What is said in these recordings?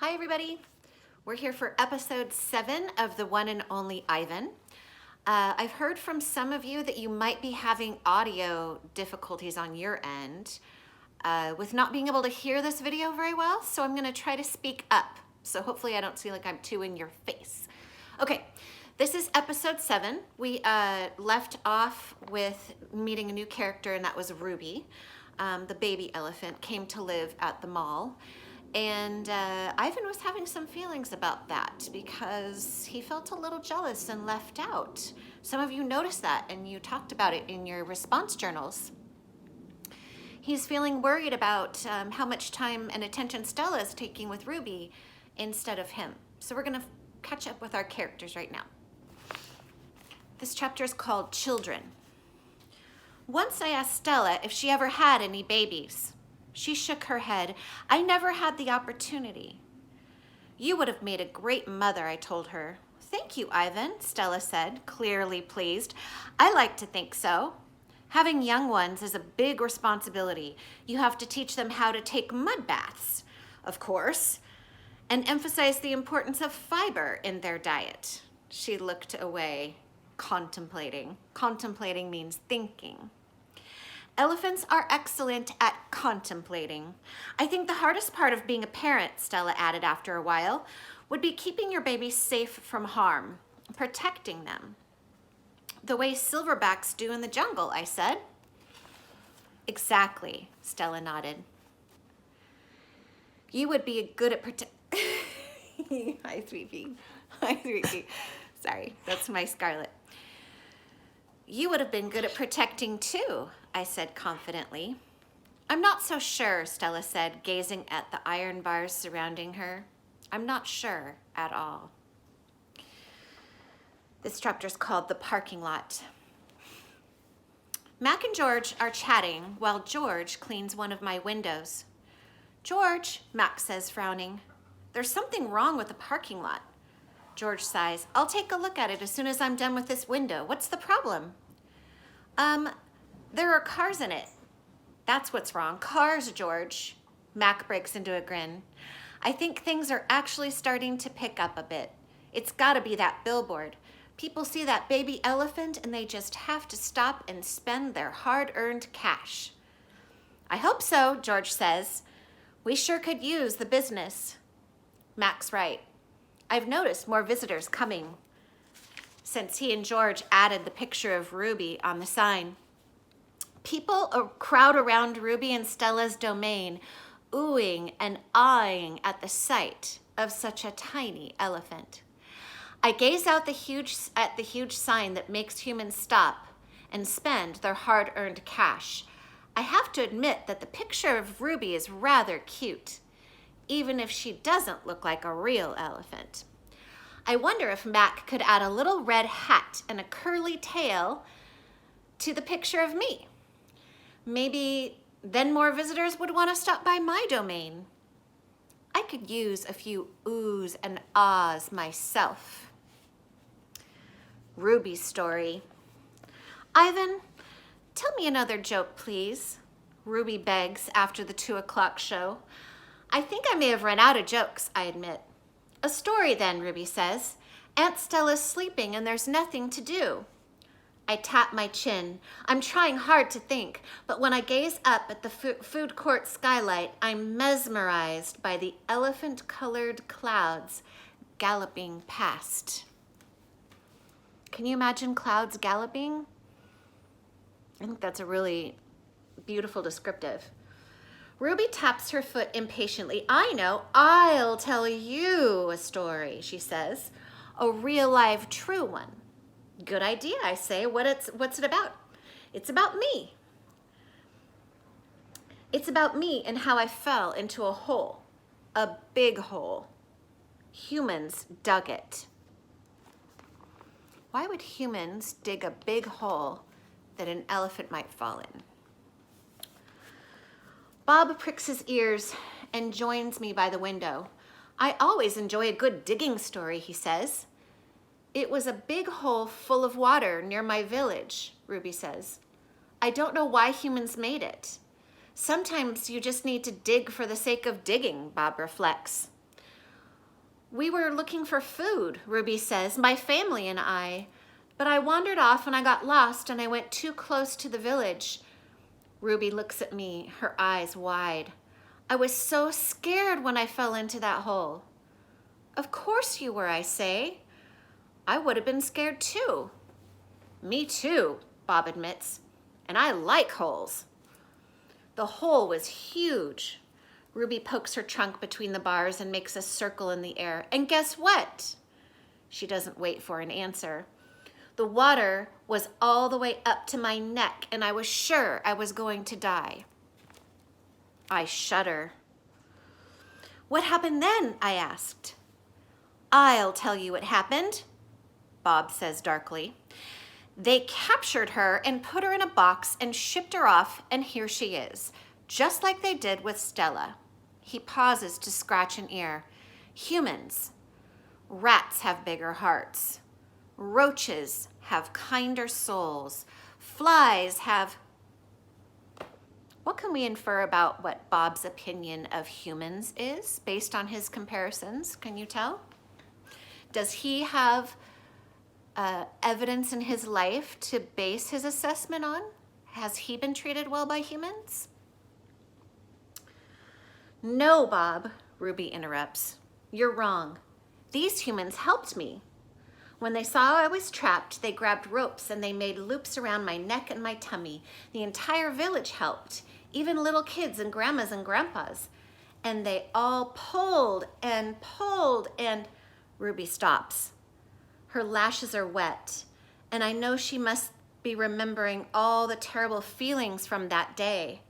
Hi everybody, we're here for episode 7 of The One and Only Ivan. I've heard from some of you that you might be having audio difficulties on your end with not being able to hear this video very well, so I'm gonna try to speak up. So hopefully I don't seem like I'm too in your face. Okay, this is episode 7. We left off with meeting a new character, and that was Ruby. The baby elephant came to live at the mall. And Ivan was having some feelings about that because he felt a little jealous and left out. Some of you noticed that and you talked about it in your response journals. He's feeling worried about how much time and attention Stella is taking with Ruby instead of him. So we're gonna catch up with our characters right now. This chapter is called Children. Once I asked Stella if she ever had any babies. She shook her head. I never had the opportunity. You would have made a great mother, I told her. Thank you, Ivan, Stella said, clearly pleased. I like to think so. Having young ones is a big responsibility. You have to teach them how to take mud baths, of course, and emphasize the importance of fiber in their diet. She looked away, contemplating. Contemplating means thinking. Elephants are excellent at contemplating. I think the hardest part of being a parent, Stella added after a while, would be keeping your baby safe from harm, protecting them. The way silverbacks do in the jungle, I said. Exactly, Stella nodded. You would be good at Hi, Sweetie. Hi, Sweetie. Sorry, that's my Scarlet. You would have been good at protecting too, I said confidently. I'm not so sure, Stella said, gazing at the iron bars surrounding her. I'm not sure at all. This chapter is called The Parking Lot. Mac and George are chatting while George cleans one of my windows. George, Mac says, frowning. There's something wrong with the parking lot. George sighs. I'll take a look at it as soon as I'm done with this window. What's the problem? There are cars in it. That's what's wrong. Cars, George. Mac breaks into a grin. I think things are actually starting to pick up a bit. It's gotta be that billboard. People see that baby elephant and they just have to stop and spend their hard-earned cash. I hope so, George says. We sure could use the business. Mac's right. I've noticed more visitors coming since he and George added the picture of Ruby on the sign. People crowd around Ruby and Stella's domain, oohing and eyeing at the sight of such a tiny elephant. I gaze out at the huge sign that makes humans stop and spend their hard-earned cash. I have to admit that the picture of Ruby is rather cute, even if she doesn't look like a real elephant. I wonder if Mac could add a little red hat and a curly tail to the picture of me. Maybe then more visitors would want to stop by my domain. I could use a few oohs and ahs myself. Ruby's story. Ivan, tell me another joke, please, Ruby begs after the 2 o'clock show. I think I may have run out of jokes, I admit. A story then, Ruby says. Aunt Stella's sleeping and there's nothing to do. I tap my chin. I'm trying hard to think, but when I gaze up at the food court skylight, I'm mesmerized by the elephant-colored clouds galloping past. Can you imagine clouds galloping? I think that's a really beautiful descriptive. Ruby taps her foot impatiently. I know, I'll tell you a story, she says. A real live true one. Good idea, I say. What's it about? It's about me. It's about me and how I fell into a hole. A big hole. Humans dug it. Why would humans dig a big hole that an elephant might fall in? Bob pricks his ears and joins me by the window. I always enjoy a good digging story, he says. It was a big hole full of water near my village, Ruby says. I don't know why humans made it. Sometimes you just need to dig for the sake of digging, Bob reflects. We were looking for food, Ruby says, my family and I. But I wandered off and I got lost and I went too close to the village. Ruby looks at me, her eyes wide. I was so scared when I fell into that hole. Of course you were, I say. I would have been scared too. Me too, Bob admits. And I like holes. The hole was huge. Ruby pokes her trunk between the bars and makes a circle in the air. And guess what? She doesn't wait for an answer. The water was all the way up to my neck, and I was sure I was going to die. I shudder. What happened then? I asked. I'll tell you what happened, Bob says darkly. They captured her and put her in a box and shipped her off, and here she is, just like they did with Stella. He pauses to scratch an ear. Humans. Rats have bigger hearts. Roaches have kinder souls. Flies have... What can we infer about what Bob's opinion of humans is based on his comparisons? Can you tell? Does he have evidence in his life to base his assessment on? Has he been treated well by humans? No, Bob, Ruby interrupts. You're wrong. These humans helped me. When they saw I was trapped, they grabbed ropes and they made loops around my neck and my tummy. The entire village helped, even little kids and grandmas and grandpas. And they all pulled and Ruby stops. Her lashes are wet, and I know she must be remembering all the terrible feelings from that day.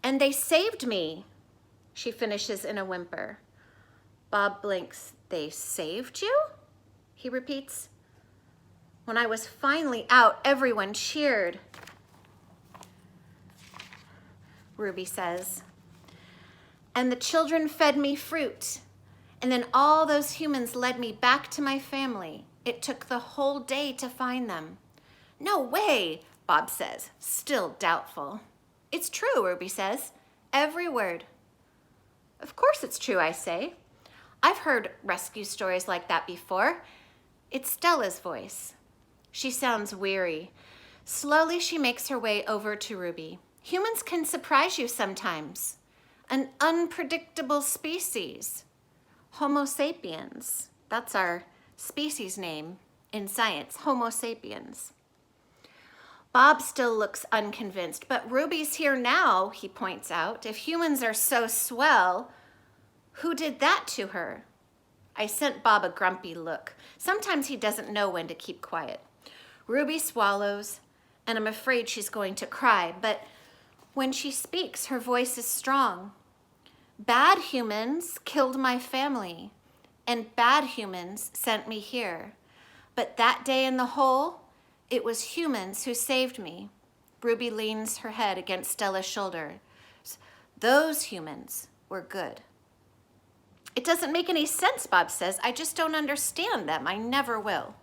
And they saved me, she finishes in a whimper. Bob blinks. They saved you? He repeats. When I was finally out, everyone cheered. Ruby says. And the children fed me fruit. And then all those humans led me back to my family. It took the whole day to find them. No way, Bob says, still doubtful. It's true, Ruby says. Every word. Of course it's true, I say. I've heard rescue stories like that before. It's Stella's voice. She sounds weary. Slowly she makes her way over to Ruby. Humans can surprise you sometimes. An unpredictable species. Homo sapiens. That's our species name in science, Homo sapiens. Bob still looks unconvinced, but Ruby's here now, he points out. If humans are so swell, who did that to her? I sent Bob a grumpy look. Sometimes he doesn't know when to keep quiet. Ruby swallows, and I'm afraid she's going to cry, but when she speaks, her voice is strong. Bad humans killed my family, and bad humans sent me here. But that day in the hole, it was humans who saved me. Ruby leans her head against Stella's shoulder. Those humans were good. It doesn't make any sense, Bob says. I just don't understand them. I never will.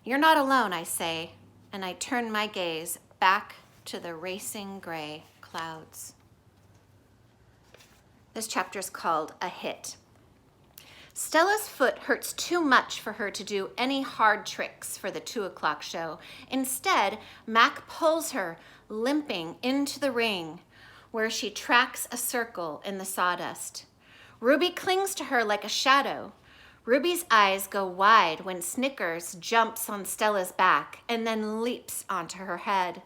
You're not alone, I say, and I turn my gaze back to the racing gray clouds. This chapter is called A Hit. Stella's foot hurts too much for her to do any hard tricks for the 2:00 show. Instead, Mac pulls her, limping, into the ring, where she tracks a circle in the sawdust. Ruby clings to her like a shadow. Ruby's eyes go wide when Snickers jumps on Stella's back and then leaps onto her head.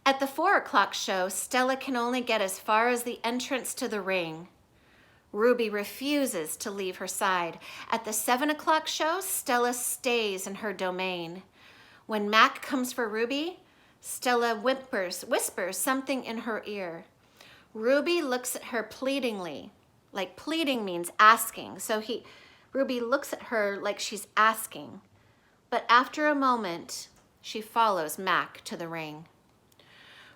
At the 4:00 show, Stella can only get as far as the entrance to the ring. Ruby refuses to leave her side. At the 7:00 show, Stella stays in her domain. When Mac comes for Ruby, Stella whispers something in her ear. Ruby looks at her pleadingly, like pleading means asking. So Ruby looks at her like she's asking. But after a moment, she follows Mac to the ring.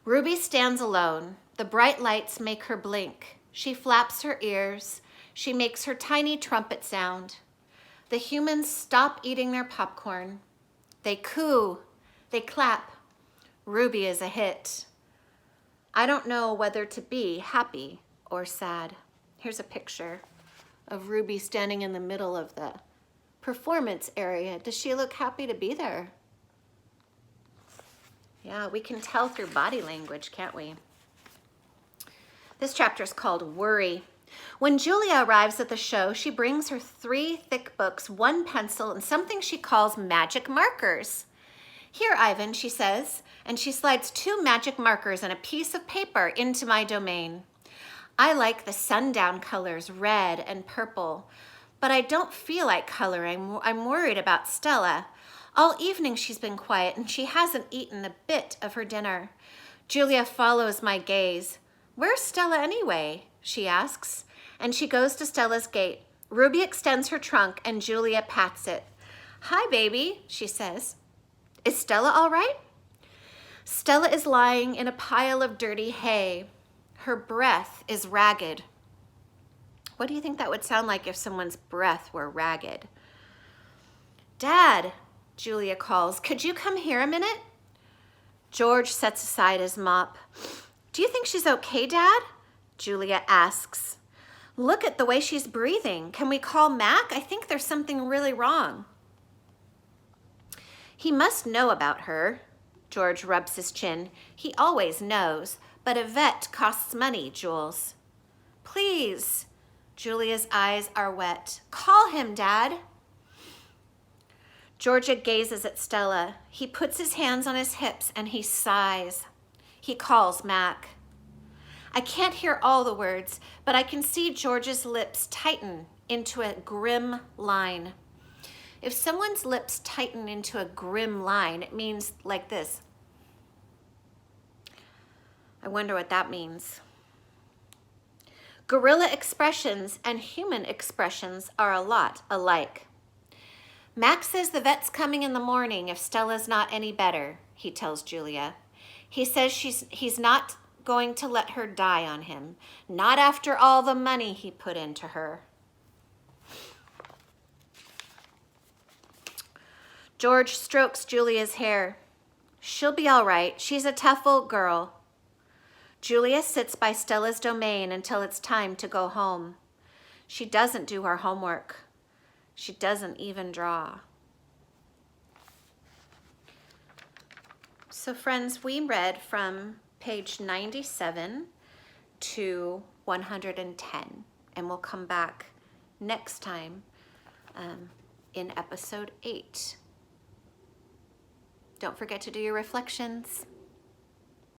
Ruby stands alone. The bright lights make her blink. She flaps her ears. She makes her tiny trumpet sound. The humans stop eating their popcorn. They coo. They clap. Ruby is a hit. I don't know whether to be happy or sad. Here's a picture of Ruby standing in the middle of the performance area. Does she look happy to be there? Yeah, we can tell through body language, can't we? This chapter is called Worry. When Julia arrives at the show, she brings her 3 thick books, 1 pencil, and something she calls magic markers. Here, Ivan, she says, and she slides 2 magic markers and a piece of paper into my domain. I like the sundown colors, red and purple, but I don't feel like coloring. I'm worried about Stella. All evening she's been quiet and she hasn't eaten a bit of her dinner. Julia follows my gaze. Where's Stella anyway? She asks, and she goes to Stella's gate. Ruby extends her trunk and Julia pats it. Hi, baby, she says. Is Stella all right? Stella is lying in a pile of dirty hay. Her breath is ragged. What do you think that would sound like if someone's breath were ragged? Dad, Julia calls, could you come here a minute? George sets aside his mop. Do you think she's okay, Dad? Julia asks. Look at the way she's breathing. Can we call Mac? I think there's something really wrong. He must know about her. George rubs his chin. He always knows, but a vet costs money, Jules. Please. Julia's eyes are wet. Call him, Dad. Georgia gazes at Stella. He puts his hands on his hips and he sighs. He calls Mac. I can't hear all the words, but I can see George's lips tighten into a grim line. If someone's lips tighten into a grim line, it means like this. I wonder what that means. Gorilla expressions and human expressions are a lot alike. Max says the vet's coming in the morning if Stella's not any better, he tells Julia. He says he's not going to let her die on him, not after all the money he put into her. George strokes Julia's hair. She'll be all right. She's a tough old girl. Julia sits by Stella's domain until it's time to go home. She doesn't do her homework. She doesn't even draw. So friends, we read from page 97 to 110, and we'll come back next time in episode 8. Don't forget to do your reflections.